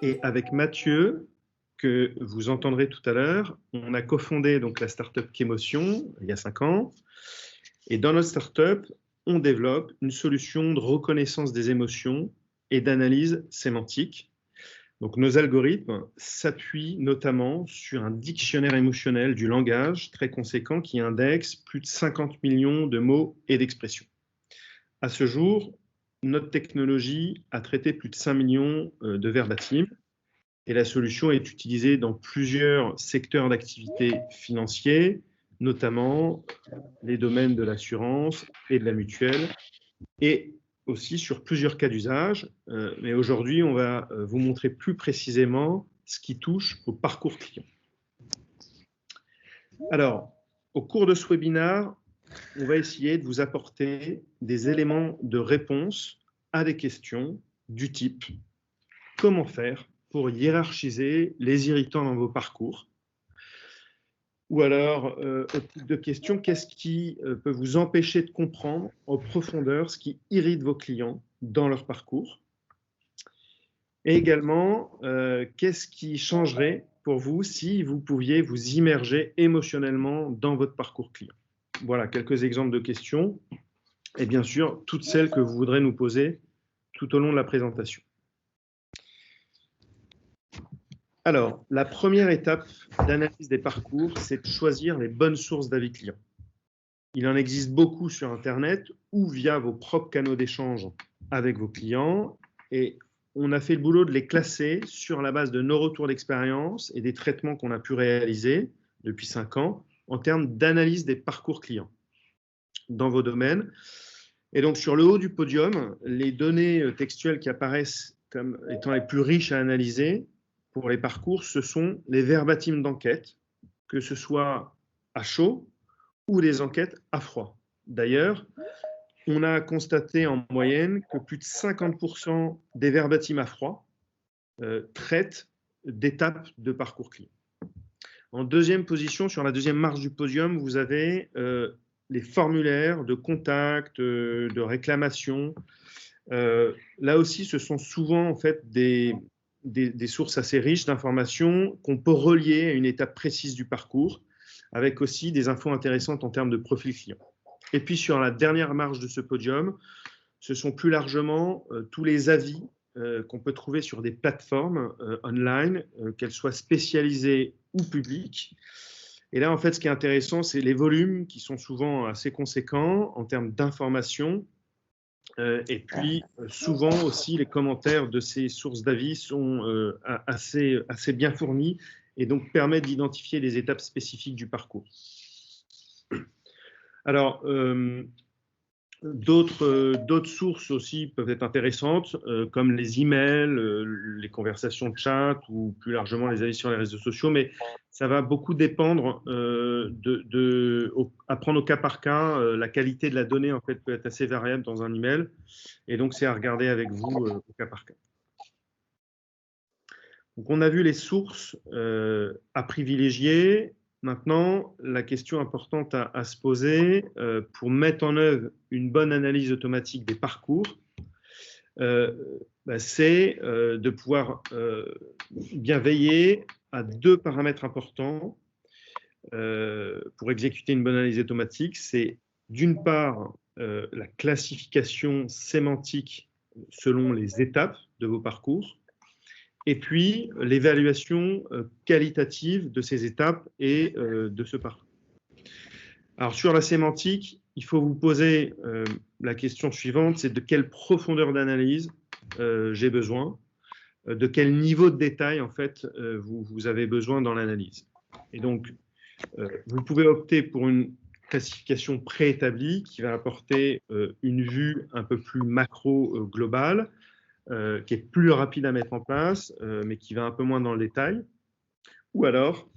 Et avec Mathieu, que vous entendrez tout à l'heure, on a cofondé donc la startup Kémotion il y a 5 ans. Et dans notre startup, on développe une solution de reconnaissance des émotions et d'analyse sémantique. Donc nos algorithmes s'appuient notamment sur un dictionnaire émotionnel du langage très conséquent qui indexe plus de 50 millions de mots et d'expressions. À ce jour, notre technologie a traité plus de 5 millions de verbatims et la solution est utilisée dans plusieurs secteurs d'activité financiers, notamment les domaines de l'assurance et de la mutuelle, et aussi sur plusieurs cas d'usage. Mais aujourd'hui, on va vous montrer plus précisément ce qui touche au parcours client. Alors, au cours de ce webinaire, on va essayer de vous apporter des éléments de réponse à des questions du type « Comment faire pour hiérarchiser les irritants dans vos parcours ?» Ou alors, au type de question, qu'est-ce qui peut vous empêcher de comprendre en profondeur ce qui irrite vos clients dans leur parcours? Et également, qu'est-ce qui changerait pour vous si vous pouviez vous immerger émotionnellement dans votre parcours client? Voilà quelques exemples de questions. Et bien sûr, toutes celles que vous voudrez nous poser tout au long de la présentation. Alors, la première étape d'analyse des parcours, c'est de choisir les bonnes sources d'avis clients. Il en existe beaucoup sur Internet ou via vos propres canaux d'échange avec vos clients. Et on a fait le boulot de les classer sur la base de nos retours d'expérience et des traitements qu'on a pu réaliser depuis 5 ans en termes d'analyse des parcours clients dans vos domaines. Et donc, sur le haut du podium, les données textuelles qui apparaissent comme étant les plus riches à analyser pour les parcours, ce sont les verbatims d'enquête, que ce soit à chaud ou les enquêtes à froid. D'ailleurs, on a constaté en moyenne que plus de 50% des verbatims à froid traitent d'étapes de parcours client. En deuxième position, sur la deuxième marche du podium, vous avez les formulaires de contact, de réclamation. Là aussi, ce sont souvent en fait des sources assez riches d'informations qu'on peut relier à une étape précise du parcours, avec aussi des infos intéressantes en termes de profil client. Et puis sur la dernière marche de ce podium, ce sont plus largement tous les avis qu'on peut trouver sur des plateformes online, qu'elles soient spécialisées ou publiques. Et là, en fait, ce qui est intéressant, c'est les volumes qui sont souvent assez conséquents en termes d'informations. Et puis, souvent aussi, les commentaires de ces sources d'avis sont assez bien fournis et donc permettent d'identifier les étapes spécifiques du parcours. Alors, d'autres sources aussi peuvent être intéressantes, comme les emails, les conversations de chat ou plus largement les avis sur les réseaux sociaux, mais ça va beaucoup dépendre à prendre au cas par cas. La qualité de la donnée en fait peut être assez variable dans un email, et donc c'est à regarder avec vous au cas par cas. Donc on a vu les sources à privilégier. Maintenant, la question importante à se poser pour mettre en œuvre une bonne analyse automatique des parcours, c'est de pouvoir bien veiller à 2 paramètres importants pour exécuter une bonne analyse automatique. C'est d'une part la classification sémantique selon les étapes de vos parcours, et puis l'évaluation qualitative de ces étapes et de ce parcours. Alors sur la sémantique, il faut vous poser la question suivante, c'est de quelle profondeur d'analyse j'ai besoin, de quel niveau de détail en fait vous avez besoin dans l'analyse. Et donc, vous pouvez opter pour une classification préétablie qui va apporter une vue un peu plus macro globale, qui est plus rapide à mettre en place, mais qui va un peu moins dans le détail. Ou alors,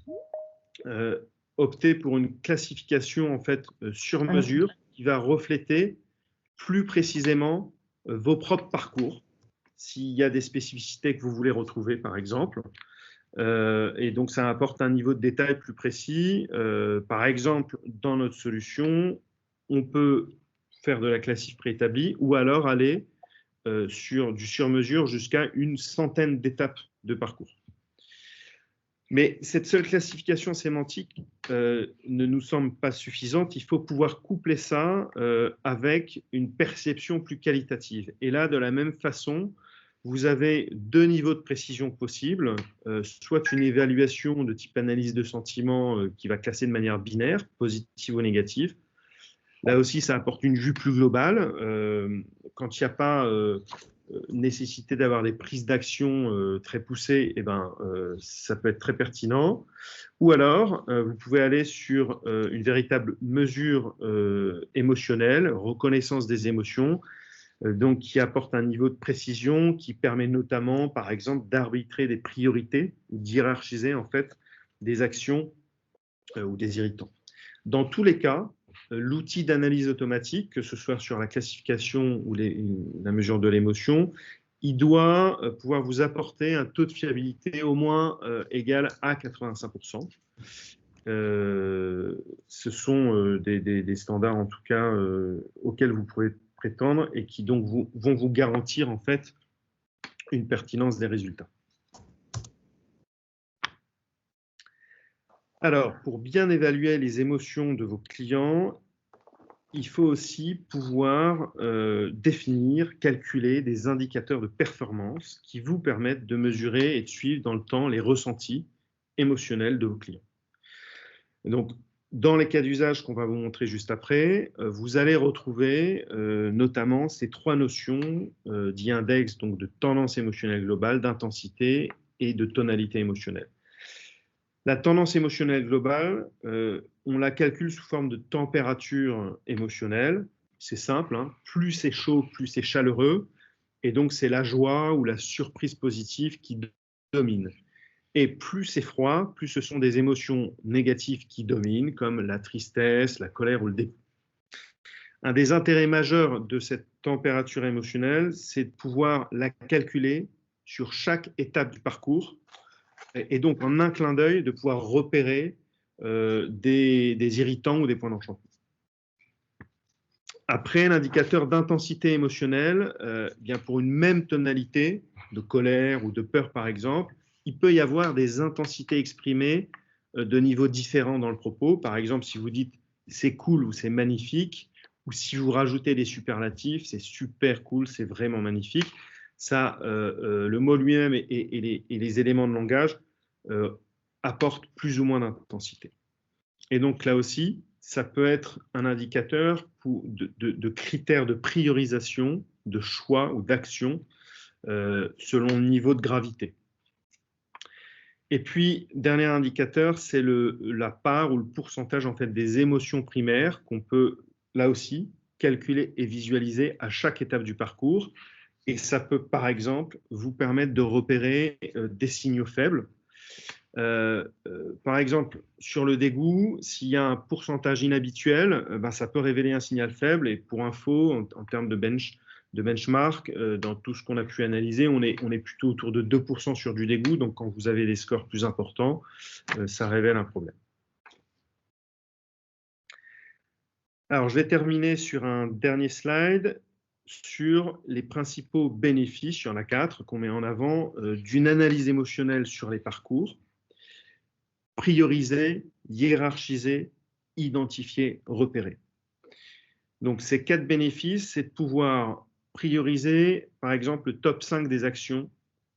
opter pour une classification en fait sur mesure qui va refléter plus précisément vos propres parcours, s'il y a des spécificités que vous voulez retrouver, par exemple. Et donc, ça apporte un niveau de détail plus précis. Par exemple, dans notre solution, on peut faire de la classif préétablie ou alors aller sur du sur-mesure jusqu'à une centaine d'étapes de parcours. Mais cette seule classification sémantique ne nous semble pas suffisante. Il faut pouvoir coupler ça avec une perception plus qualitative. Et là, de la même façon, vous avez deux niveaux de précision possibles, soit une évaluation de type analyse de sentiments qui va classer de manière binaire, positive ou négative. Là aussi, ça apporte une vue plus globale. Quand il n'y a pas nécessité d'avoir des prises d'action très poussées, eh ben, ça peut être très pertinent. Ou alors, vous pouvez aller sur une véritable mesure émotionnelle, reconnaissance des émotions, donc qui apporte un niveau de précision qui permet notamment, par exemple, d'arbitrer des priorités ou d'hiérarchiser en fait des actions ou des irritants. Dans tous les cas, l'outil d'analyse automatique, que ce soit sur la classification ou la mesure de l'émotion, il doit pouvoir vous apporter un taux de fiabilité au moins égal à 85%. Ce sont des standards, en tout cas, auxquels vous pouvez prétendre et qui donc vont vous garantir en fait une pertinence des résultats. Alors, pour bien évaluer les émotions de vos clients, il faut aussi pouvoir définir, calculer des indicateurs de performance qui vous permettent de mesurer et de suivre dans le temps les ressentis émotionnels de vos clients. Et donc, dans les cas d'usage qu'on va vous montrer juste après, vous allez retrouver notamment ces trois notions d'index, donc de tendance émotionnelle globale, d'intensité et de tonalité émotionnelle. La tendance émotionnelle globale, on la calcule sous forme de température émotionnelle. C'est simple, hein. Plus c'est chaud, plus c'est chaleureux. Et donc, c'est la joie ou la surprise positive qui domine. Et plus c'est froid, plus ce sont des émotions négatives qui dominent, comme la tristesse, la colère ou le dégoût. Un des intérêts majeurs de cette température émotionnelle, c'est de pouvoir la calculer sur chaque étape du parcours, et donc en un clin d'œil de pouvoir repérer des irritants ou des points d'enchantement. Après, l'indicateur d'intensité émotionnelle, bien pour une même tonalité de colère ou de peur par exemple, il peut y avoir des intensités exprimées de niveaux différents dans le propos. Par exemple, si vous dites c'est cool ou c'est magnifique, ou si vous rajoutez des superlatifs, c'est super cool, c'est vraiment magnifique. Ça, le mot lui-même et les éléments de langage apportent plus ou moins d'intensité. Et donc là aussi, ça peut être un indicateur de critères de priorisation, de choix ou d'action selon le niveau de gravité. Et puis, dernier indicateur, c'est la part ou le pourcentage en fait, des émotions primaires qu'on peut, là aussi, calculer et visualiser à chaque étape du parcours. Et ça peut, par exemple, vous permettre de repérer des signaux faibles. Par exemple, sur le dégoût, s'il y a un pourcentage inhabituel, ça peut révéler un signal faible. Et pour info, en termes de benchmark, dans tout ce qu'on a pu analyser, on est plutôt autour de 2% sur du dégoût. Donc, quand vous avez des scores plus importants, ça révèle un problème. Alors, je vais terminer sur un dernier slide sur les principaux bénéfices, il y en a 4 qu'on met en avant, d'une analyse émotionnelle sur les parcours. Prioriser, hiérarchiser, identifier, repérer. Donc, ces 4 bénéfices, c'est de pouvoir prioriser, par exemple, le top 5 des actions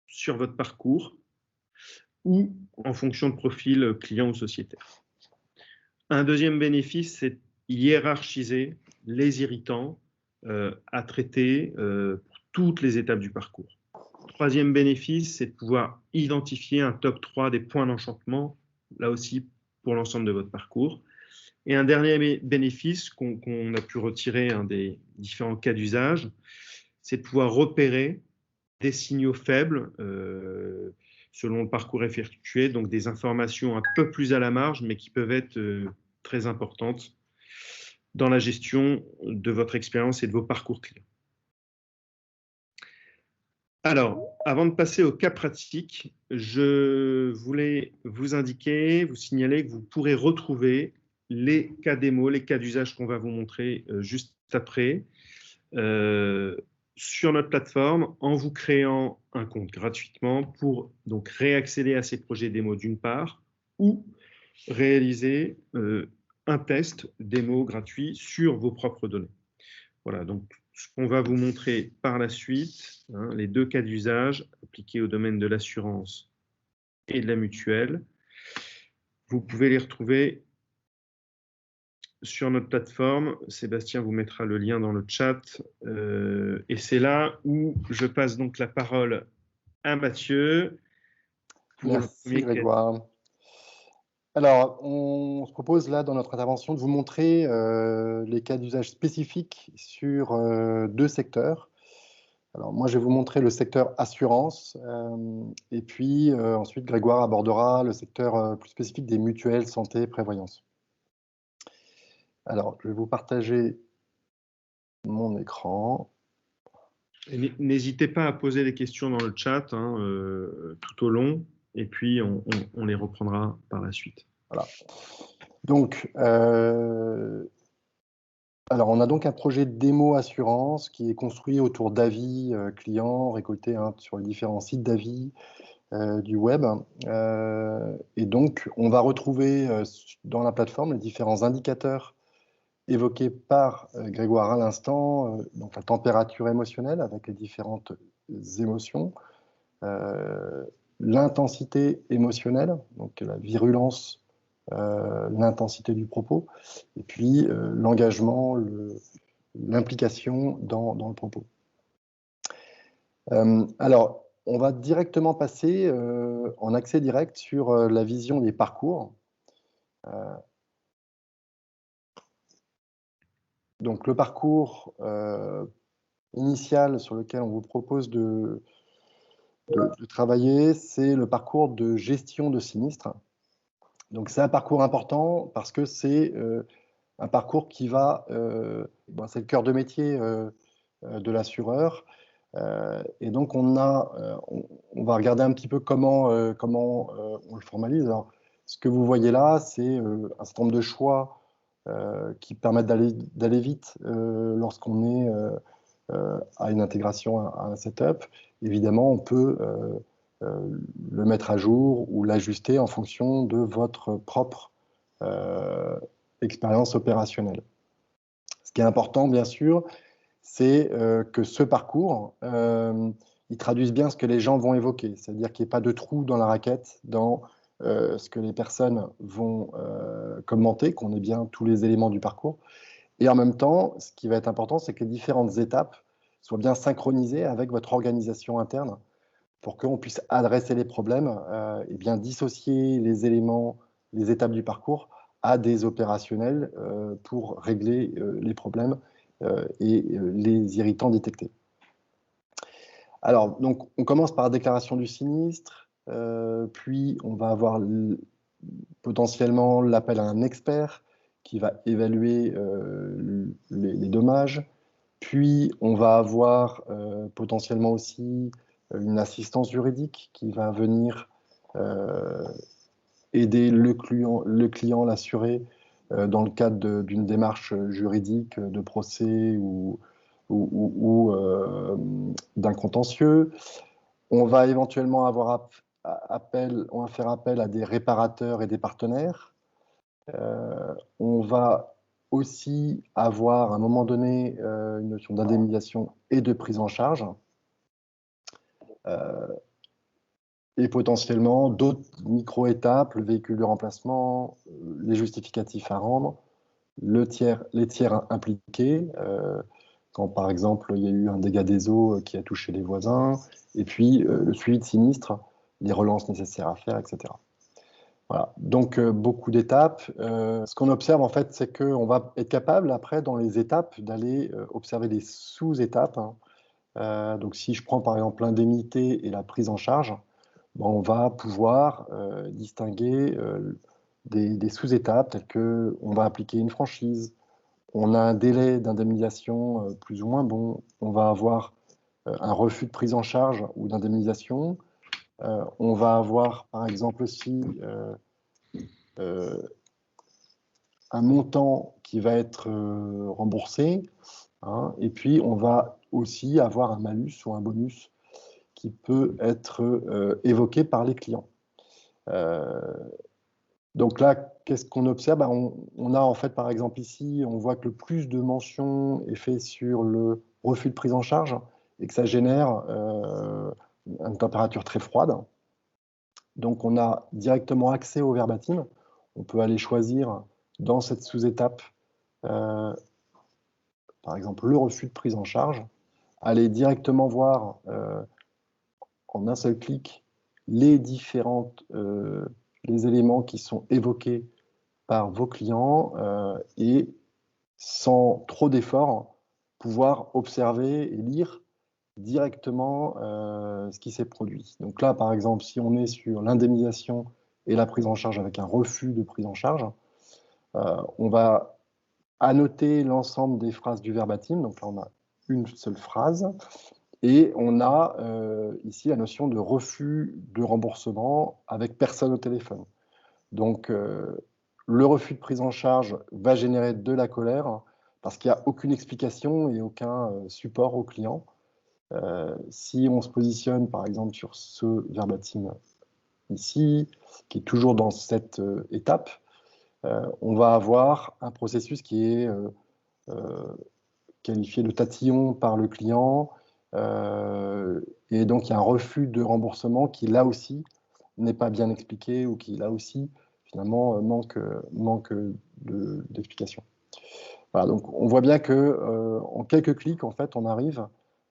sur votre parcours ou en fonction de profil client ou sociétaire. Un deuxième bénéfice, c'est hiérarchiser les irritants à traiter pour toutes les étapes du parcours. Troisième bénéfice, c'est de pouvoir identifier un top 3 des points d'enchantement, là aussi pour l'ensemble de votre parcours. Et un dernier bénéfice qu'on a pu retirer des différents cas d'usage, c'est de pouvoir repérer des signaux faibles selon le parcours effectué, donc des informations un peu plus à la marge, mais qui peuvent être très importantes dans la gestion de votre expérience et de vos parcours clients. Alors, avant de passer au cas pratique, je voulais vous indiquer, vous signaler que vous pourrez retrouver les cas démo, les cas d'usage qu'on va vous montrer juste après, sur notre plateforme en vous créant un compte gratuitement pour donc réaccéder à ces projets démo d'une part ou réaliser un test démo gratuit sur vos propres données. Voilà, donc ce qu'on va vous montrer par la suite, les deux cas d'usage appliqués au domaine de l'assurance et de la mutuelle. Vous pouvez les retrouver sur notre plateforme. Sébastien vous mettra le lien dans le chat. Et c'est là où je passe donc la parole à Mathieu pour Merci, le premier Grégoire. Alors, on se propose là dans notre intervention de vous montrer les cas d'usage spécifiques sur deux secteurs. Alors, moi, je vais vous montrer le secteur assurance et puis ensuite, Grégoire abordera le secteur plus spécifique des mutuelles, santé, prévoyance. Alors, je vais vous partager mon écran. N'hésitez pas à poser des questions dans le chat tout au long, et puis on les reprendra par la suite. Voilà. Donc, alors, on a donc un projet de démo assurance qui est construit autour d'avis clients récoltés sur les différents sites d'avis du web. Et donc, on va retrouver dans la plateforme les différents indicateurs évoqués par Grégoire à l'instant, donc la température émotionnelle avec les différentes émotions, l'intensité émotionnelle, donc la virulence, l'intensité du propos, et puis l'engagement, l'implication dans le propos. Alors, on va directement passer en accès direct sur la vision des parcours. Donc, le parcours initial sur lequel on vous propose de travailler, c'est le parcours de gestion de sinistre. Donc, c'est un parcours important parce que c'est un parcours qui va, c'est le cœur de métier de l'assureur. Et donc, on va regarder un petit peu comment on le formalise. Alors, ce que vous voyez là, c'est un certain nombre de choix qui permettent d'aller vite lorsqu'on est à une intégration, à un setup. Évidemment, on peut le mettre à jour ou l'ajuster en fonction de votre propre expérience opérationnelle. Ce qui est important, bien sûr, c'est que ce parcours, il traduise bien ce que les gens vont évoquer, c'est-à-dire qu'il n'y ait pas de trou dans la raquette, dans ce que les personnes vont commenter, qu'on ait bien tous les éléments du parcours. Et en même temps, ce qui va être important, c'est que les différentes étapes soient bien synchronisées avec votre organisation interne pour qu'on puisse adresser les problèmes et bien dissocier les éléments, les étapes du parcours à des opérationnels pour régler les problèmes et les irritants détectés. Alors, donc, on commence par la déclaration du sinistre, puis on va avoir potentiellement l'appel à un expert qui va évaluer les dommages, puis on va avoir potentiellement aussi une assistance juridique qui va venir aider le client, l'assuré, dans le cadre d'une démarche juridique, de procès ou d'un contentieux. On va éventuellement avoir on va faire appel à des réparateurs et des partenaires. On va aussi avoir à un moment donné une notion d'indemnisation et de prise en charge. Et potentiellement d'autres micro-étapes, le véhicule de remplacement, les justificatifs à rendre, les tiers impliqués, quand par exemple il y a eu un dégât des eaux qui a touché les voisins, et puis le suivi de sinistre, les relances nécessaires à faire, etc. Voilà, donc beaucoup d'étapes. Ce qu'on observe en fait, c'est qu'on va être capable après dans les étapes d'aller observer des sous-étapes. Donc si je prends par exemple l'indemnité et la prise en charge, on va pouvoir distinguer des sous-étapes telles qu'on va appliquer une franchise, on a un délai d'indemnisation plus ou moins bon, on va avoir un refus de prise en charge ou d'indemnisation, on va avoir par exemple aussi un montant qui va être remboursé, et puis on va aussi avoir un malus ou un bonus qui peut être évoqué par les clients. Donc là, qu'est-ce qu'on observe? On a en fait, par exemple ici, on voit que le plus de mentions est fait sur le refus de prise en charge et que ça génère une température très froide. Donc on a directement accès au verbatim. On peut aller choisir dans cette sous-étape, par exemple, le refus de prise en charge, aller directement voir en un seul clic les les éléments qui sont évoqués par vos clients et sans trop d'efforts, pouvoir observer et lire directement ce qui s'est produit. Donc là, par exemple, si on est sur l'indemnisation et la prise en charge avec un refus de prise en charge, on va annoter l'ensemble des phrases du verbatim. Donc là, on a une seule phrase. Et on a ici la notion de refus de remboursement avec personne au téléphone. Donc, le refus de prise en charge va générer de la colère parce qu'il n'y a aucune explication et aucun support au client. Si on se positionne, par exemple, sur ce verbatim ici, qui est toujours dans cette étape, on va avoir un processus qui est qualifié de tatillon par le client, et donc il y a un refus de remboursement qui, là aussi, n'est pas bien expliqué ou qui, là aussi, finalement, manque d'explication. Voilà, donc on voit bien que en quelques clics, en fait, on arrive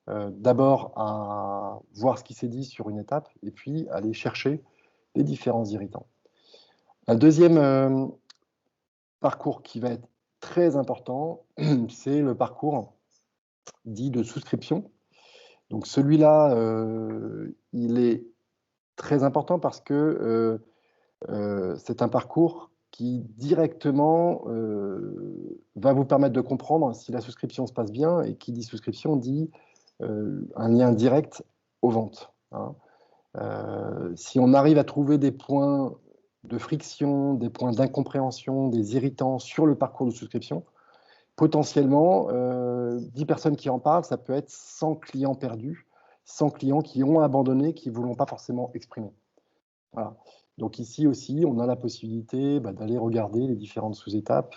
d'abord à voir ce qui s'est dit sur une étape et puis aller chercher les différents irritants. Un deuxième parcours qui va être très important, c'est le parcours dit de souscription. Donc celui-là, il est très important parce que c'est un parcours qui directement va vous permettre de comprendre si la souscription se passe bien, et qui dit souscription dit un lien direct aux ventes. Hein. Si on arrive à trouver des points de friction, des points d'incompréhension, des irritants sur le parcours de souscription, potentiellement, 10 personnes qui en parlent, ça peut être 100 clients perdus, 100 clients qui ont abandonné, qui ne voulont pas forcément exprimer. Voilà. Donc ici aussi, on a la possibilité d'aller regarder les différentes sous-étapes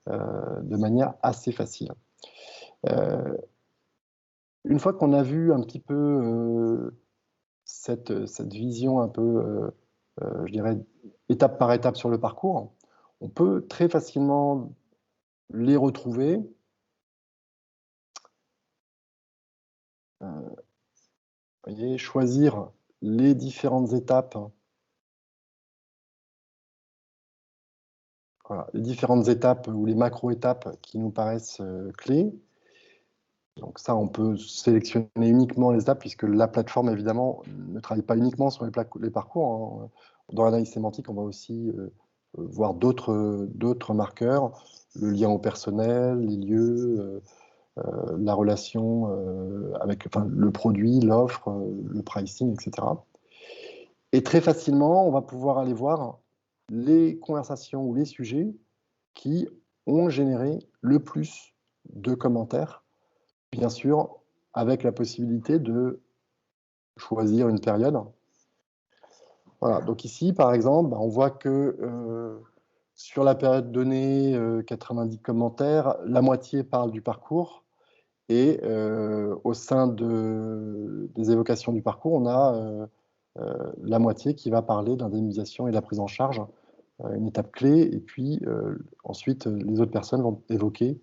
de manière assez facile. Une fois qu'on a vu un petit peu cette vision un peu, je dirais, étape par étape sur le parcours, on peut très facilement les retrouver. Vous voyez, choisir les différentes étapes. Voilà, les différentes étapes ou les macro-étapes qui nous paraissent clés. Donc ça, on peut sélectionner uniquement les étapes puisque la plateforme, évidemment, ne travaille pas uniquement sur les parcours. Hein. Dans l'analyse sémantique, on va aussi voir d'autres marqueurs, le lien au personnel, les lieux, la relation avec le produit, l'offre, le pricing, etc. Et très facilement, on va pouvoir aller voir les conversations ou les sujets qui ont généré le plus de commentaires, bien sûr, avec la possibilité de choisir une période. Voilà, donc ici, par exemple, on voit que sur la période donnée, 90 commentaires, la moitié parle du parcours, et au sein des évocations du parcours, on a la moitié qui va parler d'indemnisation et de la prise en charge, une étape clé, et puis ensuite les autres personnes vont évoquer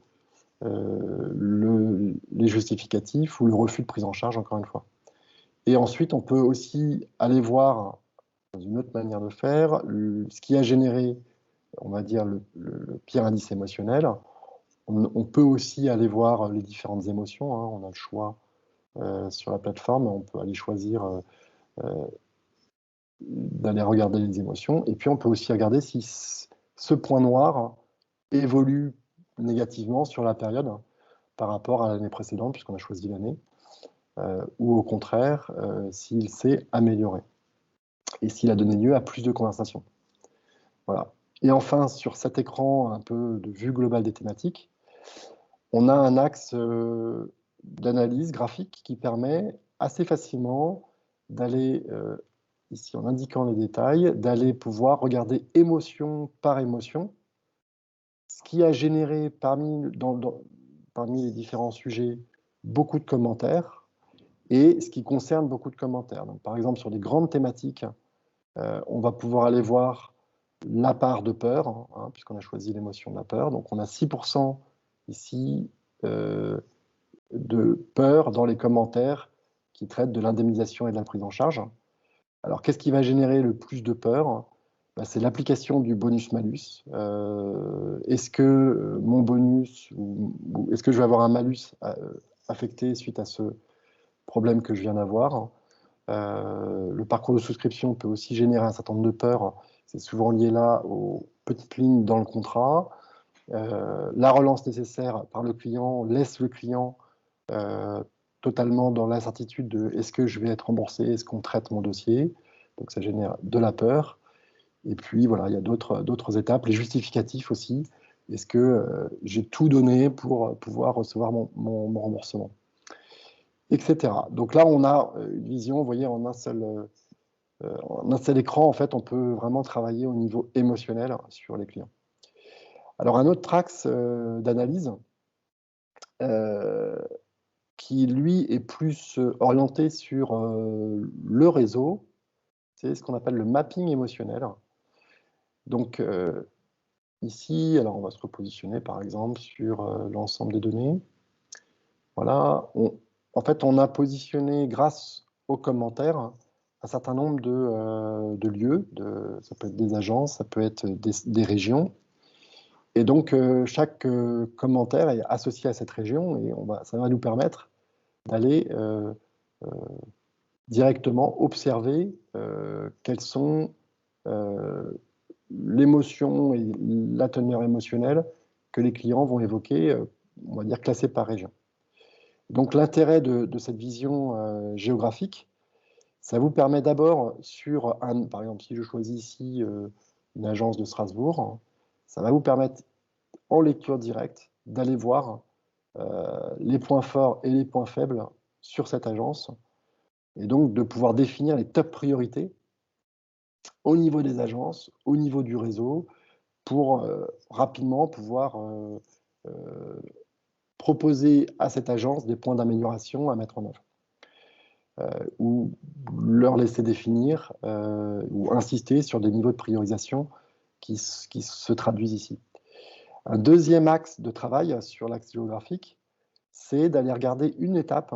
les justificatifs ou le refus de prise en charge, encore une fois. Et ensuite, on peut aussi aller voir, dans une autre manière de faire, ce qui a généré, on va dire, le pire indice émotionnel. On peut aussi aller voir les différentes émotions. Hein. On a le choix sur la plateforme. On peut aller choisir d'aller regarder les émotions. Et puis, on peut aussi regarder si ce point noir évolue négativement sur la période par rapport à l'année précédente, puisqu'on a choisi l'année, ou au contraire, s'il s'est amélioré et s'il a donné lieu à plus de conversations. Voilà. Et enfin, sur cet écran un peu de vue globale des thématiques, on a un axe d'analyse graphique qui permet assez facilement d'aller, ici en indiquant les détails, d'aller pouvoir regarder émotion par émotion, ce qui a généré parmi les différents sujets beaucoup de commentaires et ce qui concerne beaucoup de commentaires. Donc, par exemple, sur des grandes thématiques, on va pouvoir aller voir la part de peur, hein, puisqu'on a choisi l'émotion de la peur. Donc, on a 6% ici de peur dans les commentaires qui traitent de l'indemnisation et de la prise en charge. Alors, qu'est-ce qui va générer le plus de peur? C'est l'application du bonus-malus. Est-ce que mon bonus, ou est-ce que je vais avoir un malus affecté suite à ce problème que je viens d'avoir? Le parcours de souscription peut aussi générer un certain nombre de peurs. C'est souvent lié là aux petites lignes dans le contrat. La relance nécessaire par le client laisse le client totalement dans l'incertitude de est-ce que je vais être remboursé, est-ce qu'on traite mon dossier? Donc ça génère de la peur. Et puis voilà, il y a d'autres étapes, les justificatifs aussi. Est-ce que j'ai tout donné pour pouvoir recevoir mon remboursement, etc. Donc là, on a une vision, vous voyez, en un seul écran, en fait, on peut vraiment travailler au niveau émotionnel sur les clients. Alors, un autre axe d'analyse qui, lui, est plus orienté sur le réseau, c'est ce qu'on appelle le mapping émotionnel. Donc, ici, alors on va se repositionner, par exemple, sur l'ensemble des données. Voilà, en fait, on a positionné, grâce aux commentaires, un certain nombre de lieux, ça peut être des agences, ça peut être des régions. Et donc, chaque commentaire est associé à cette région et ça va nous permettre d'aller directement observer quelles sont l'émotion et la teneur émotionnelle que les clients vont évoquer, on va dire classée par région. Donc, l'intérêt de cette vision géographique, ça vous permet d'abord par exemple, si je choisis ici une agence de Strasbourg, ça va vous permettre en lecture directe d'aller voir les points forts et les points faibles sur cette agence et donc de pouvoir définir les top priorités au niveau des agences, au niveau du réseau, pour rapidement pouvoir proposer à cette agence des points d'amélioration à mettre en œuvre. Ou leur laisser définir ou insister sur des niveaux de priorisation qui se traduisent ici. Un deuxième axe de travail sur l'axe géographique, c'est d'aller regarder une étape.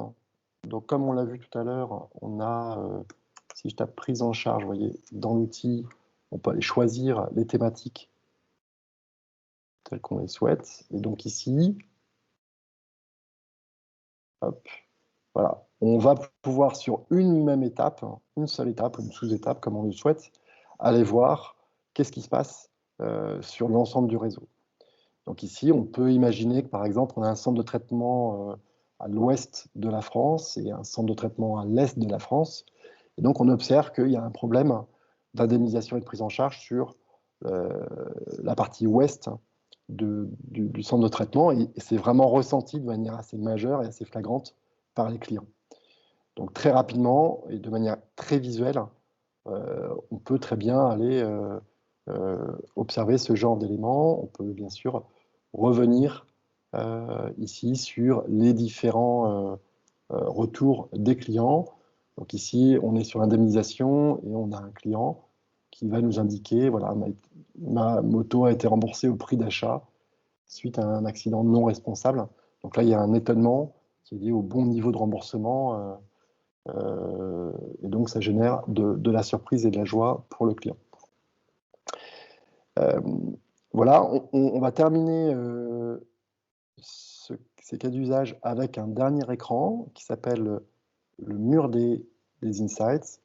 Donc, comme on l'a vu tout à l'heure, on a, si je tape prise en charge, vous voyez, dans l'outil, on peut aller choisir les thématiques telles qu'on les souhaite. Et donc ici, hop, voilà, on va pouvoir sur une même étape, une seule étape, une sous-étape, comme on le souhaite, aller voir qu'est-ce qui se passe sur l'ensemble du réseau. Donc ici, on peut imaginer que, par exemple, on a un centre de traitement à l'ouest de la France et un centre de traitement à l'est de la France. Et donc, on observe qu'il y a un problème d'indemnisation et de prise en charge sur la partie ouest du centre de traitement. Et c'est vraiment ressenti de manière assez majeure et assez flagrante par les clients. Donc, très rapidement et de manière très visuelle, on peut très bien aller observer ce genre d'éléments. On peut bien sûr revenir ici sur les différents retours des clients. Donc ici, on est sur l'indemnisation et on a un client qui va nous indiquer, voilà, ma moto a été remboursée au prix d'achat suite à un accident non responsable. Donc là, il y a un étonnement qui est lié au bon niveau de remboursement et donc ça génère de la surprise et de la joie pour le client. Voilà, on va terminer ces cas d'usage avec un dernier écran qui s'appelle le mur des insights.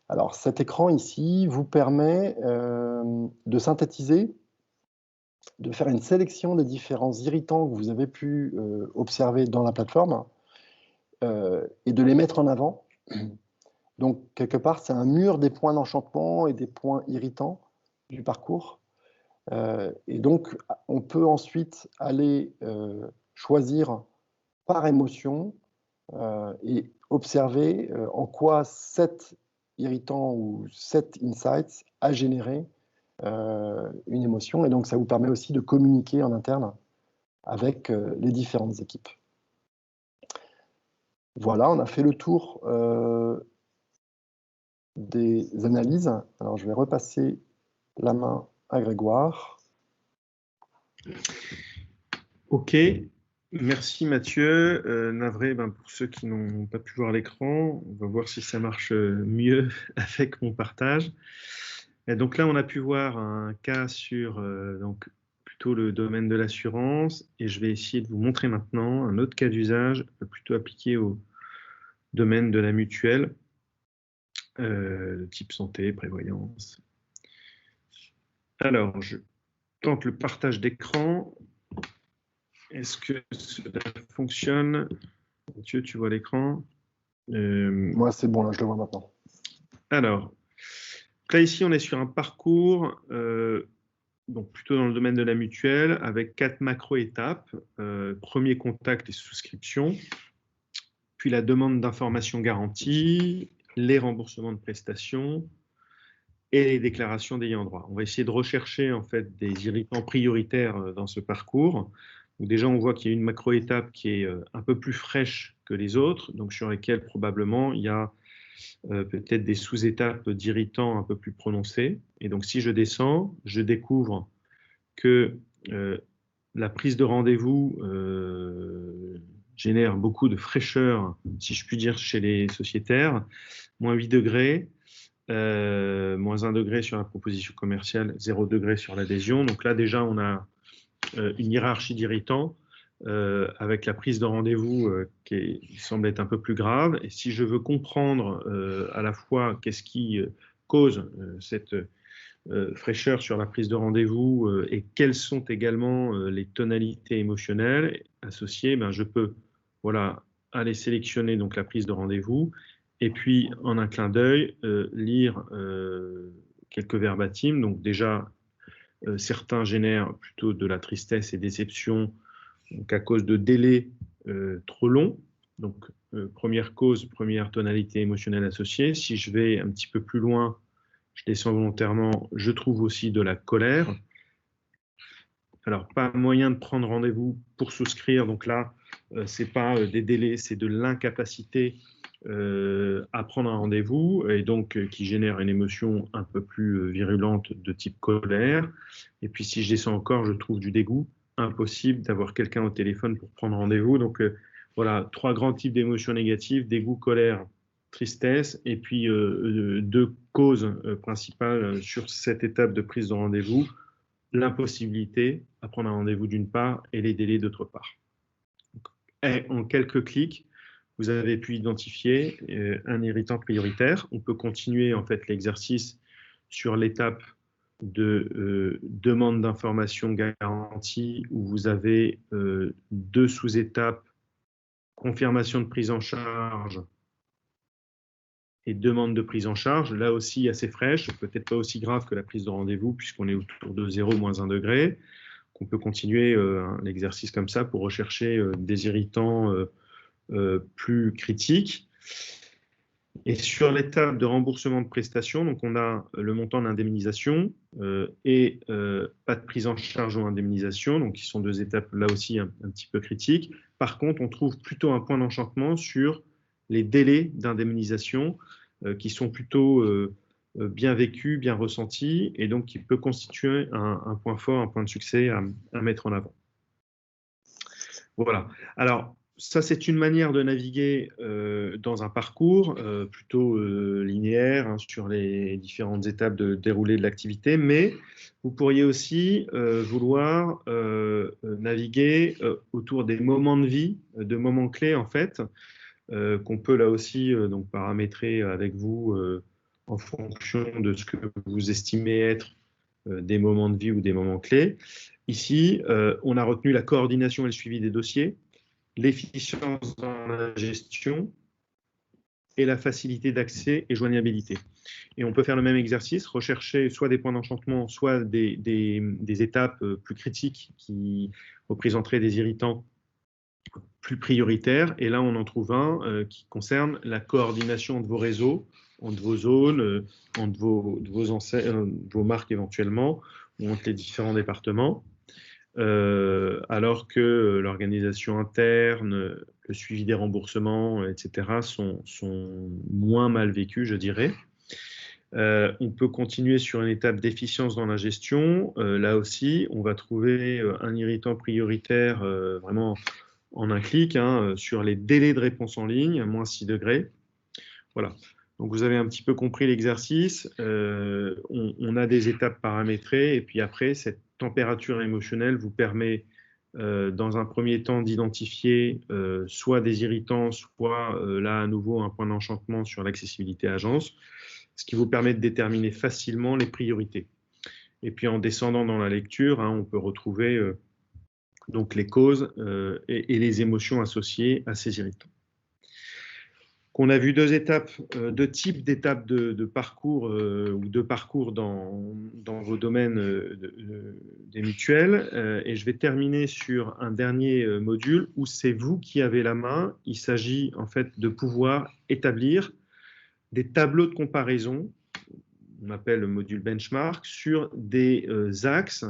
Alors cet écran ici vous permet de synthétiser, de faire une sélection des différents irritants que vous avez pu observer dans la plateforme et de les mettre en avant. Donc quelque part c'est un mur des points d'enchantement et des points irritants du parcours. Et donc, on peut ensuite aller choisir par émotion et observer en quoi cet irritant ou cet insight a généré une émotion. Et donc, ça vous permet aussi de communiquer en interne avec les différentes équipes. Voilà, on a fait le tour des analyses. Alors, je vais repasser la main à Grégoire. OK, merci Mathieu. Navré, pour ceux qui n'ont pas pu voir l'écran, on va voir si ça marche mieux avec mon partage. Et donc là, on a pu voir un cas sur donc plutôt le domaine de l'assurance, et je vais essayer de vous montrer maintenant un autre cas d'usage plutôt appliqué au domaine de la mutuelle, de type santé, prévoyance. Alors, je tente le partage d'écran. Est-ce que cela fonctionne? Mathieu, tu vois l'écran? Moi, c'est bon, là, je le vois maintenant. Alors, là, ici, on est sur un parcours, donc plutôt dans le domaine de la mutuelle, avec 4 macro-étapes. Premier contact et souscription, puis la demande d'information garantie, les remboursements de prestations et les déclarations d'ayants droit. On va essayer de rechercher en fait des irritants prioritaires dans ce parcours. Donc déjà, on voit qu'il y a une macro-étape qui est un peu plus fraîche que les autres, donc sur lesquelles probablement il y a peut-être des sous-étapes d'irritants un peu plus prononcées. Et donc si je descends, je découvre que la prise de rendez-vous génère beaucoup de fraîcheur, si je puis dire, chez les sociétaires. Moins 8 degrés, moins 1 degré sur la proposition commerciale, 0 degré sur l'adhésion. Donc là, déjà, on a une hiérarchie d'irritants avec la prise de rendez-vous qui semble être un peu plus grave. Et si je veux comprendre à la fois qu'est-ce qui cause cette fraîcheur sur la prise de rendez-vous et quelles sont également les tonalités émotionnelles associées, je peux aller sélectionner donc la prise de rendez-vous et puis en un clin d'œil lire quelques verbatims. Donc déjà, certains génèrent plutôt de la tristesse et déception donc à cause de délais trop longs. Donc première cause, première tonalité émotionnelle associée. Si je vais un petit peu plus loin, je descends volontairement, je trouve aussi de la colère. Alors, pas moyen de prendre rendez-vous pour souscrire. Donc là, ce n'est pas des délais, c'est de l'incapacité à prendre un rendez-vous et donc qui génère une émotion un peu plus virulente de type colère. Et puis, si je descends encore, je trouve du dégoût. Impossible d'avoir quelqu'un au téléphone pour prendre rendez-vous. Donc, voilà, 3 grands types d'émotions négatives, dégoût, colère, tristesse, et puis 2 causes principales sur cette étape de prise de rendez-vous, l'impossibilité à prendre un rendez-vous d'une part et les délais d'autre part. Et en quelques clics, vous avez pu identifier un irritant prioritaire. On peut continuer en fait l'exercice sur l'étape de demande d'information garantie où vous avez 2 sous-étapes, confirmation de prise en charge et demande de prise en charge, là aussi assez fraîche, peut-être pas aussi grave que la prise de rendez-vous puisqu'on est autour de 0, moins 1 degré. On peut continuer l'exercice comme ça pour rechercher des irritants plus critiques. Et sur l'étape de remboursement de prestations, donc on a le montant d'indemnisation et pas de prise en charge ou indemnisation, donc qui sont 2 étapes là aussi un petit peu critiques. Par contre, on trouve plutôt un point d'enchantement sur les délais d'indemnisation qui sont plutôt bien vécus, bien ressentis, et donc qui peut constituer un point fort, un point de succès à mettre en avant. Voilà. Alors, ça, c'est une manière de naviguer dans un parcours plutôt linéaire sur les différentes étapes de déroulé de l'activité, mais vous pourriez aussi vouloir naviguer autour des moments de vie, de moments clés en fait, qu'on peut là aussi donc paramétrer avec vous en fonction de ce que vous estimez être des moments de vie ou des moments clés. Ici, on a retenu la coordination et le suivi des dossiers, l'efficience dans la gestion et la facilité d'accès et joignabilité. Et on peut faire le même exercice, rechercher soit des points d'enchantement, soit des étapes plus critiques qui représenteraient des irritants plus prioritaires. Et là, on en trouve un qui concerne la coordination de vos réseaux, entre vos zones, entre vos marques éventuellement, ou entre les différents départements. Alors que l'organisation interne, le suivi des remboursements, etc., sont moins mal vécus, je dirais. On peut continuer sur une étape d'efficience dans la gestion. Là aussi, on va trouver un irritant prioritaire vraiment en un clic sur les délais de réponse en ligne, moins 6 degrés. Voilà. Donc, vous avez un petit peu compris l'exercice. On a des étapes paramétrées et puis après, cette température émotionnelle vous permet dans un premier temps d'identifier soit des irritants, soit là à nouveau un point d'enchantement sur l'accessibilité agence, ce qui vous permet de déterminer facilement les priorités. Et puis en descendant dans la lecture, on peut retrouver donc les causes et les émotions associées à ces irritants. On a vu deux types d'étapes de parcours ou de parcours dans vos domaines des mutuelles. Et je vais terminer sur un dernier module où c'est vous qui avez la main. Il s'agit en fait de pouvoir établir des tableaux de comparaison, on appelle le module benchmark, sur des axes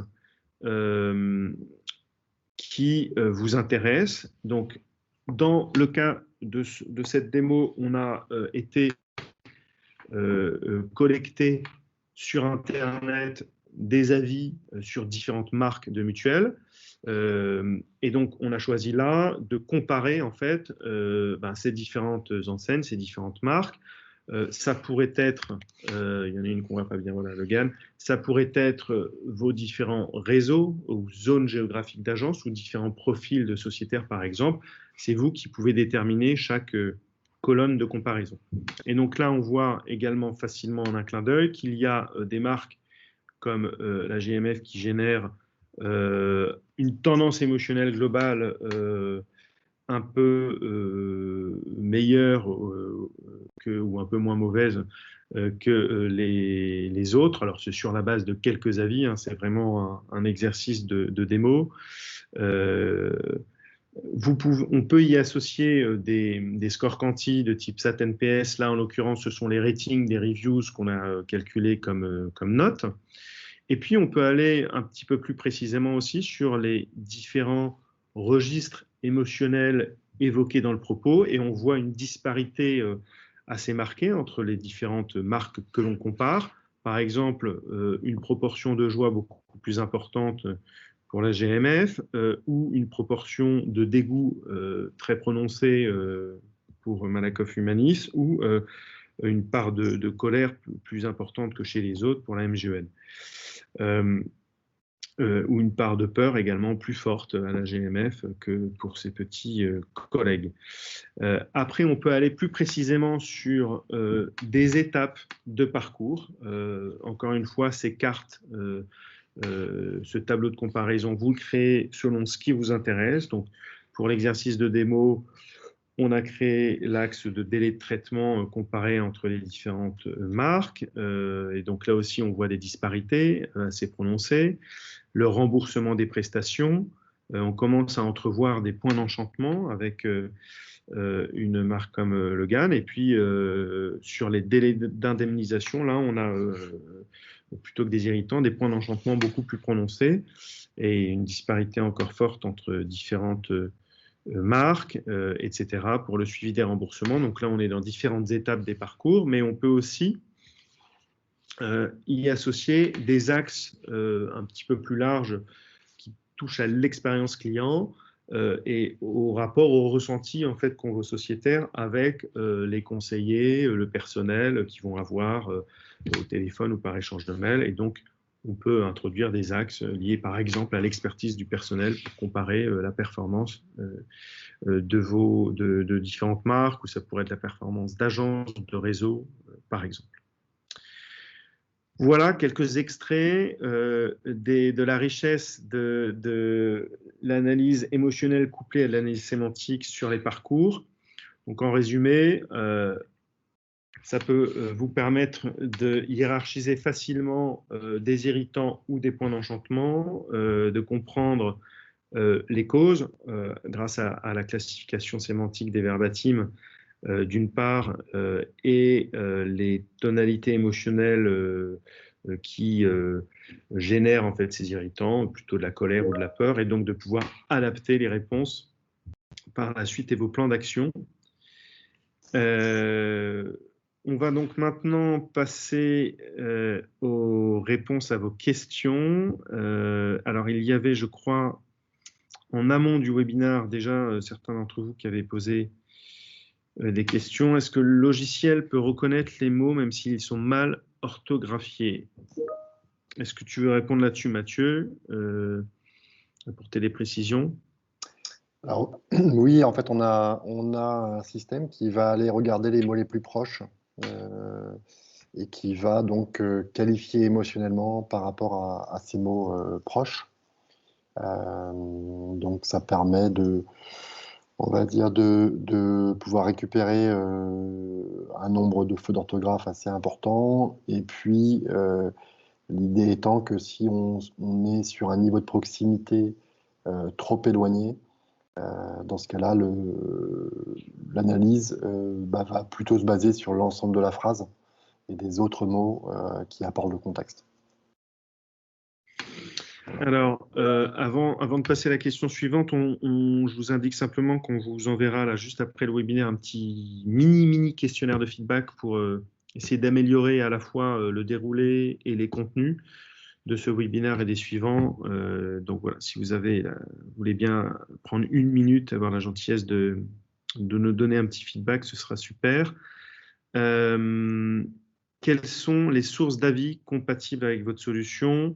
qui vous intéressent. Donc, dans le cas de cette démo, on a été collecter sur Internet des avis sur différentes marques de mutuelles. Et donc, on a choisi là de comparer en fait ces différentes enseignes, ces différentes marques. Ça pourrait être, il y en a une qu'on ne voit pas bien, voilà, le GAN, ça pourrait être vos différents réseaux ou zones géographiques d'agence ou différents profils de sociétaires, par exemple. C'est vous qui pouvez déterminer chaque colonne de comparaison. Et donc là, on voit également facilement en un clin d'œil qu'il y a des marques comme la GMF qui génère une tendance émotionnelle globale un peu meilleure ou un peu moins mauvaise que les autres. Alors, c'est sur la base de quelques avis, c'est vraiment un exercice de démo. On peut y associer des scores quanti de type SAT-NPS. Là, en l'occurrence, ce sont les ratings des reviews qu'on a calculés comme notes. Et puis, on peut aller un petit peu plus précisément aussi sur les différents registres émotionnels évoqués dans le propos. Et on voit une disparité assez marquée entre les différentes marques que l'on compare. Par exemple, une proportion de joie beaucoup plus importante pour la GMF ou une proportion de dégoût très prononcée pour Malakoff Humanis ou une part de colère plus importante que chez les autres pour la MGEN. Ou une part de peur également plus forte à la GMF que pour ses petits collègues. Après, on peut aller plus précisément sur des étapes de parcours. Encore une fois, ces cartes, ce tableau de comparaison, vous le créez selon ce qui vous intéresse. Donc, pour l'exercice de démo, on a créé l'axe de délai de traitement comparé entre les différentes marques. Et donc là aussi, on voit des disparités assez prononcées. Le remboursement des prestations, on commence à entrevoir des points d'enchantement avec une marque comme le GAN. Et puis, sur les délais d'indemnisation, là, on a, plutôt que des irritants, des points d'enchantement beaucoup plus prononcés et une disparité encore forte entre différentes marques, etc. pour le suivi des remboursements. Donc là, on est dans différentes étapes des parcours, mais on peut aussi y associer des axes un petit peu plus larges qui touchent à l'expérience client et au rapport au ressenti en fait qu'ont vos sociétaires avec les conseillers, le personnel qui vont avoir au téléphone ou par échange de mails. Et donc, on peut introduire des axes liés par exemple à l'expertise du personnel pour comparer la performance de différentes marques, ou ça pourrait être la performance d'agences, de réseaux, par exemple. Voilà quelques extraits de la richesse de l'analyse émotionnelle couplée à l'analyse sémantique sur les parcours. Donc en résumé, ça peut vous permettre de hiérarchiser facilement des irritants ou des points d'enchantement, de comprendre les causes, grâce à la classification sémantique des verbatims, d'une part, et les tonalités émotionnelles qui génèrent en fait ces irritants, plutôt de la colère ou de la peur, et donc de pouvoir adapter les réponses par la suite et vos plans d'action. On va donc maintenant passer aux réponses à vos questions. Alors, il y avait, je crois, en amont du webinaire, déjà certains d'entre vous qui avaient posé des questions. Est-ce que le logiciel peut reconnaître les mots même s'ils sont mal orthographiés? Est-ce que tu veux répondre là-dessus, Mathieu, apporter des précisions? Alors, oui, en fait, on a un système qui va aller regarder les mots les plus proches et qui va donc qualifier émotionnellement par rapport à ces mots proches. Donc, ça permet on va dire, de pouvoir récupérer un nombre de fautes d'orthographe assez important. Et puis, l'idée étant que si on est sur un niveau de proximité trop éloigné, dans ce cas-là, l'analyse va plutôt se baser sur l'ensemble de la phrase et des autres mots qui apportent le contexte. Alors, avant de passer à la question suivante, je vous indique simplement qu'on vous enverra là, juste après le webinaire un petit mini questionnaire de feedback pour essayer d'améliorer à la fois le déroulé et les contenus de ce webinaire et des suivants. Donc voilà, si vous voulez bien prendre une minute, avoir la gentillesse de nous donner un petit feedback, ce sera super. Quelles sont les sources d'avis compatibles avec votre solution?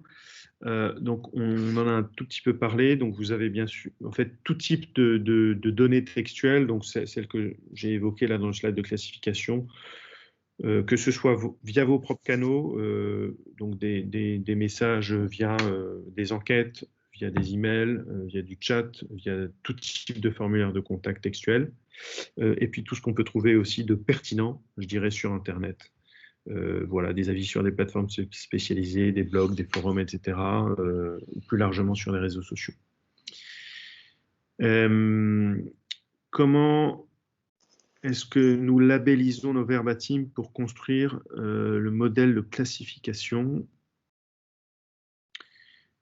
Donc, on en a un tout petit peu parlé. Donc, vous avez bien sûr, en fait, tout type de données textuelles. Donc, celles que j'ai évoquées là dans le slide de classification, que ce soit via vos propres canaux, donc des messages via des enquêtes, via des emails, via du chat, via tout type de formulaire de contact textuel, et puis tout ce qu'on peut trouver aussi de pertinent, je dirais, sur Internet. Voilà, des avis sur des plateformes spécialisées, des blogs, des forums, etc., ou plus largement sur les réseaux sociaux. Comment est-ce que nous labellisons nos verbatims pour construire le modèle de classification?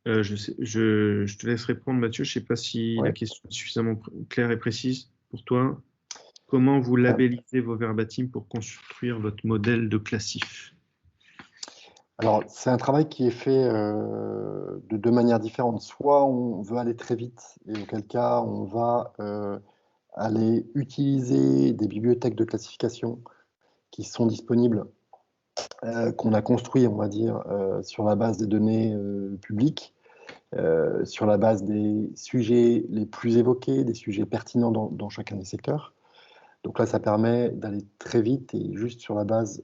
Je te laisse répondre, Mathieu. Je ne sais pas si la question est suffisamment claire et précise pour toi. Comment vous labellisez vos verbatims pour construire votre modèle de classif? Alors, c'est un travail qui est fait de deux manières différentes. Soit on veut aller très vite, et auquel cas on va aller utiliser des bibliothèques de classification qui sont disponibles, qu'on a construit, on va dire, sur la base des données publiques, sur la base des sujets les plus évoqués, des sujets pertinents dans chacun des secteurs. Donc là, ça permet d'aller très vite et juste sur la base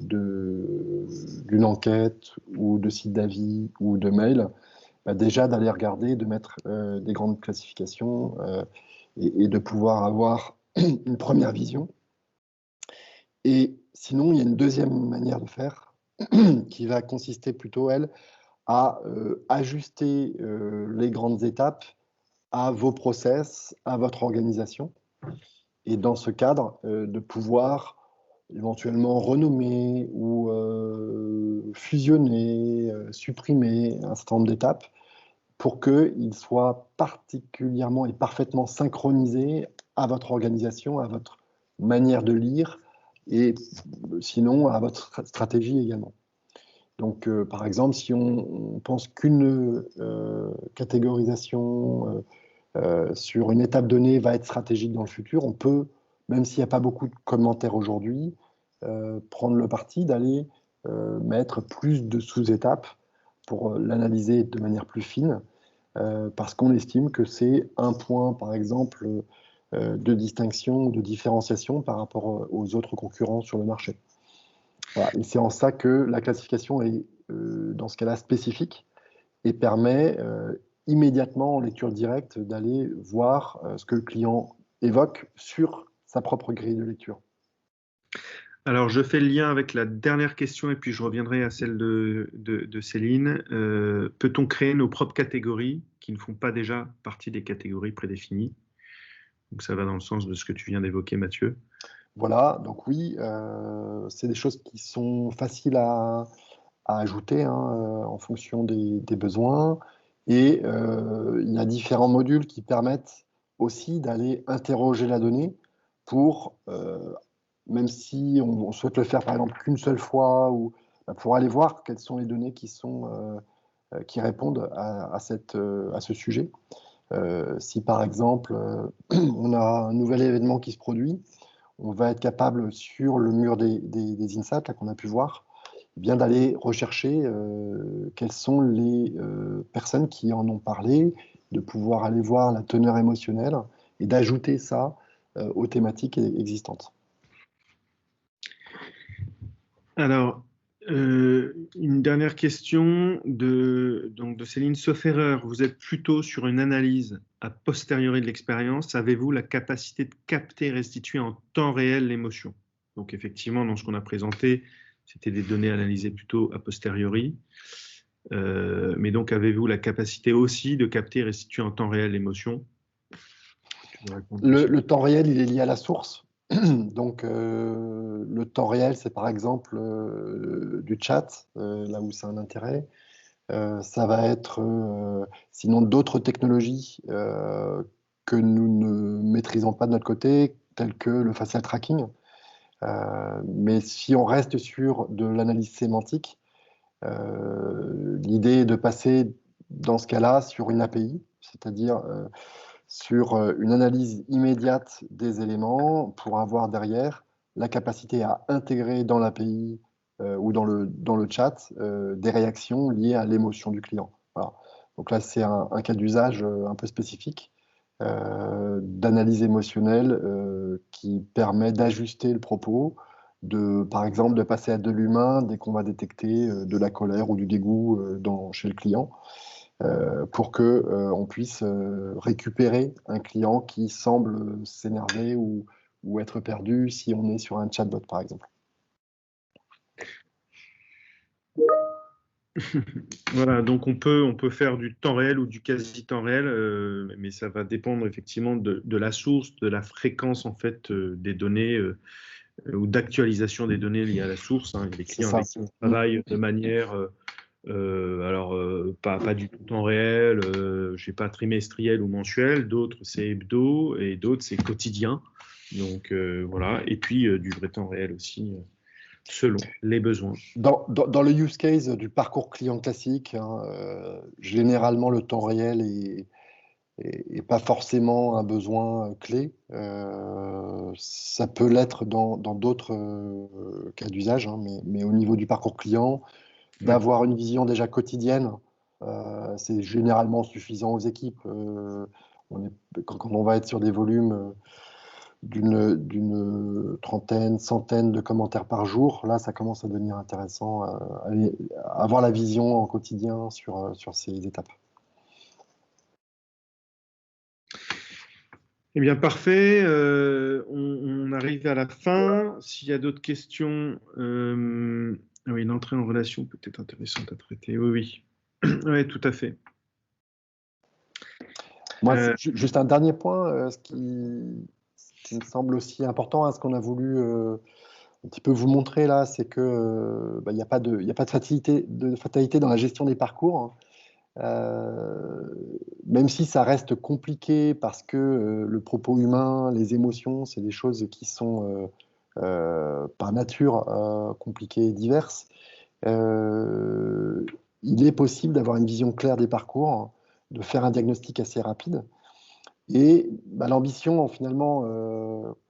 d'une enquête ou de sites d'avis ou de mails, déjà d'aller regarder, de mettre des grandes classifications et de pouvoir avoir une première vision. Et sinon, il y a une deuxième manière de faire qui va consister plutôt, elle, à ajuster les grandes étapes à vos process, à votre organisation. Et dans ce cadre, de pouvoir éventuellement renommer ou fusionner, supprimer un certain nombre d'étapes pour qu'ils soient particulièrement et parfaitement synchronisés à votre organisation, à votre manière de lire et sinon à votre stratégie également. Donc, par exemple, si on pense qu'une catégorisation sur une étape donnée va être stratégique dans le futur, on peut, même s'il n'y a pas beaucoup de commentaires aujourd'hui, prendre le parti d'aller mettre plus de sous-étapes pour l'analyser de manière plus fine, parce qu'on estime que c'est un point, par exemple, de distinction, de différenciation par rapport aux autres concurrents sur le marché. Voilà. Et c'est en ça que la classification est, dans ce cas-là, spécifique et permet immédiatement en lecture directe d'aller voir ce que le client évoque sur sa propre grille de lecture. Alors, je fais le lien avec la dernière question et puis je reviendrai à celle de Céline. Peut-on créer nos propres catégories qui ne font pas déjà partie des catégories prédéfinies? Donc, ça va dans le sens de ce que tu viens d'évoquer, Mathieu. Voilà, donc oui, c'est des choses qui sont faciles à ajouter hein, en fonction des besoins. Et il y a différents modules qui permettent aussi d'aller interroger la donnée pour, même si on souhaite le faire par exemple qu'une seule fois, ou pour aller voir quelles sont les données qui répondent à ce sujet. Si par exemple on a un nouvel événement qui se produit, on va être capable sur le mur des INSAT qu'on a pu voir, eh bien d'aller rechercher quelles sont les personnes qui en ont parlé, de pouvoir aller voir la teneur émotionnelle et d'ajouter ça aux thématiques existantes. Alors, une dernière question donc de Céline. Sauf erreur, vous êtes plutôt sur une analyse a posteriori de l'expérience. Avez-vous la capacité de capter et restituer en temps réel l'émotion? Donc, effectivement, dans ce qu'on a présenté, c'était des données analysées plutôt a posteriori. Mais donc, avez-vous la capacité aussi de capter et restituer en temps réel l'émotion? Le temps réel, il est lié à la source. Donc, le temps réel, c'est par exemple du chat, là où c'est un intérêt. Ça va être sinon d'autres technologies que nous ne maîtrisons pas de notre côté, telles que le facial tracking. Mais si on reste sur de l'analyse sémantique, l'idée est de passer dans ce cas-là sur une API, c'est-à-dire sur une analyse immédiate des éléments pour avoir derrière la capacité à intégrer dans l'API ou dans le chat des réactions liées à l'émotion du client. Voilà. Donc là, c'est un cas d'usage un peu spécifique d'analyse émotionnelle qui permet d'ajuster le propos, par exemple, de passer à de l'humain dès qu'on va détecter de la colère ou du dégoût chez le client pour que on puisse récupérer un client qui semble s'énerver ou être perdu si on est sur un chatbot, par exemple. Voilà, donc on peut faire du temps réel ou du quasi temps réel, mais ça va dépendre effectivement de la source, de la fréquence en fait des données ou d'actualisation des données liées à la source, hein. Il y a des clients avec qui on travaille de manière pas du tout temps réel, je sais pas, trimestriel ou mensuel, d'autres c'est hebdo et d'autres c'est quotidien. Donc voilà, et puis du vrai temps réel aussi, selon les besoins. Dans le use case du parcours client classique, hein, généralement le temps réel est pas forcément un besoin clé. Ça peut l'être dans d'autres cas d'usage, hein, mais au niveau du parcours client, d'avoir une vision déjà quotidienne, c'est généralement suffisant aux équipes. Quand on va être sur des volumes d'une trentaine, centaine de commentaires par jour, là, ça commence à devenir intéressant, avoir la vision en quotidien sur ces étapes. Eh bien, parfait. On arrive à la fin. S'il y a d'autres questions, oui, l'entrée en relation peut être intéressante à traiter. Oui, oui. Oui, tout à fait. Moi, juste un dernier point, ce qui me semble aussi important, hein, ce qu'on a voulu un petit peu vous montrer là, c'est que il n'y a pas de fatalité dans la gestion des parcours, hein. Même si ça reste compliqué parce que le propos humain, les émotions, c'est des choses qui sont par nature compliquées et diverses, il est possible d'avoir une vision claire des parcours, de faire un diagnostic assez rapide. Et l'ambition, finalement,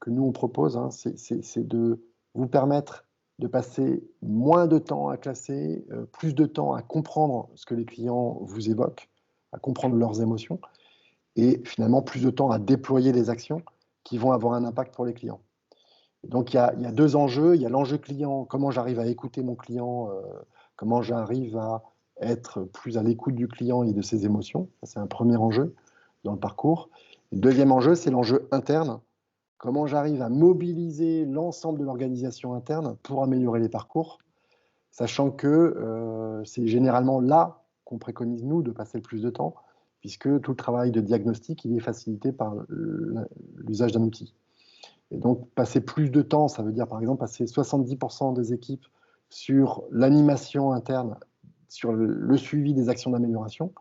que nous, on propose, hein, c'est de vous permettre de passer moins de temps à classer, plus de temps à comprendre ce que les clients vous évoquent, à comprendre leurs émotions, et finalement plus de temps à déployer des actions qui vont avoir un impact pour les clients. Et donc, il y a deux enjeux. Il y a l'enjeu client, comment j'arrive à écouter mon client, comment j'arrive à être plus à l'écoute du client et de ses émotions. Ça, c'est un premier enjeu dans le parcours. Le deuxième enjeu, c'est l'enjeu interne. comment j'arrive à mobiliser l'ensemble de l'organisation interne pour améliorer les parcours, sachant que c'est généralement là qu'on préconise, nous, de passer le plus de temps, puisque tout le travail de diagnostic, il est facilité par l'usage d'un outil. Et donc, passer plus de temps, ça veut dire, par exemple, passer 70% des équipes sur l'animation interne, sur le suivi des actions d'amélioration,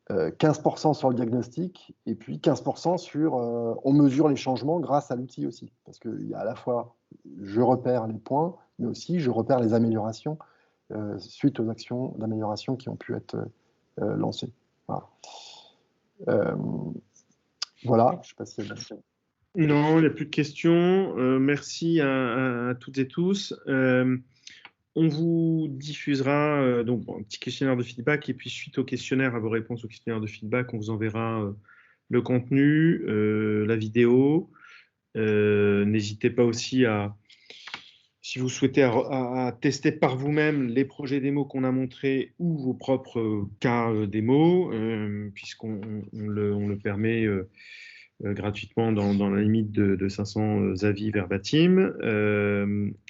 15% sur le diagnostic, et puis 15% sur on mesure les changements grâce à l'outil aussi. Parce qu'il y a à la fois, je repère les points, mais aussi je repère les améliorations suite aux actions d'amélioration qui ont pu être lancées. Voilà. Voilà, je ne sais pas s'il y a des questions. Non, il n'y a plus de questions. Merci à toutes et tous. On vous diffusera donc un petit questionnaire de feedback et puis suite au questionnaire, à vos réponses au questionnaire de feedback, on vous enverra le contenu, la vidéo. N'hésitez pas aussi si vous souhaitez, à tester par vous-même les projets démo qu'on a montrés ou vos propres cas démo, puisqu'on le permet gratuitement dans la limite de 500 avis verbatim,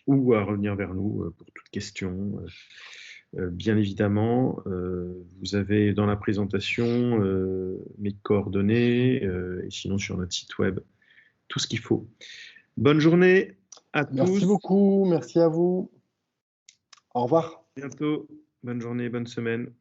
ou à revenir vers nous pour toute question. Bien évidemment, vous avez dans la présentation mes coordonnées et sinon sur notre site web tout ce qu'il faut. Bonne journée à tous. Merci beaucoup, merci à vous. Au revoir. À bientôt. Bonne journée, bonne semaine.